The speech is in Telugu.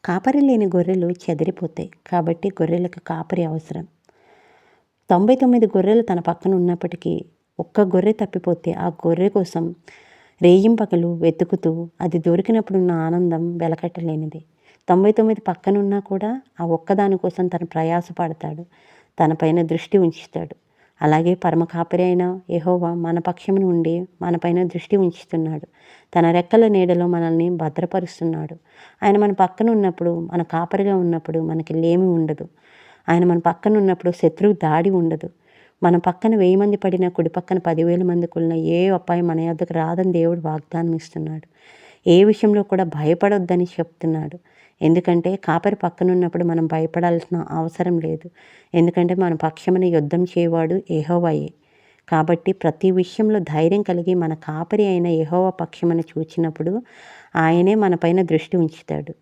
కాపరి లేని గొర్రెలు చెదిరిపోతాయి. కాబట్టి గొర్రెలకు కాపరి అవసరం. 99 గొర్రెలు తన పక్కన ఉన్నప్పటికీ ఒక్క గొర్రె తప్పిపోతే ఆ గొర్రె కోసం రేయింపగలు వెతుకుతూ అది దొరికినప్పుడు ఉన్న ఆనందం వెలకట్టలేనిది. 99 పక్కనున్నా కూడా ఆ ఒక్కదాని కోసం తను ప్రయాసపడతాడు. తన పైన దృష్టి ఉంచుతాడు. అలాగే పరమ కాపరి అయిన యెహోవా మన పక్షమున ఉండి మన పైన దృష్టి ఉంచుతున్నాడు. తన రెక్కల నీడలో మనల్ని భద్రపరుస్తున్నాడు. ఆయన మన పక్కన ఉన్నప్పుడు, మన కాపరిగా ఉన్నప్పుడు మనకి లేమి ఉండదు. ఆయన మన పక్కన ఉన్నప్పుడు శత్రువు దాడి ఉండదు. మన పక్కన 1000 మంది పడినా, కుడి పక్కన 10,000 మంది కూలినా ఏ అపాయం మన యొద్దకు రాదని దేవుడు వాగ్దానం ఇస్తున్నాడు. ఏ విషయంలో కూడా భయపడొద్దని చెప్తున్నాడు. ఎందుకంటే కాపరి పక్కనున్నప్పుడు మనం భయపడాల్సిన అవసరం లేదు. ఎందుకంటే మన పక్షమున యుద్ధం చేయవాడు యెహోవాయే. కాబట్టి ప్రతి విషయంలో ధైర్యం కలిగి మన కాపరి అయిన యెహోవా పక్షమున చూచినప్పుడు ఆయనే మన పైన దృష్టి ఉంచుతాడు.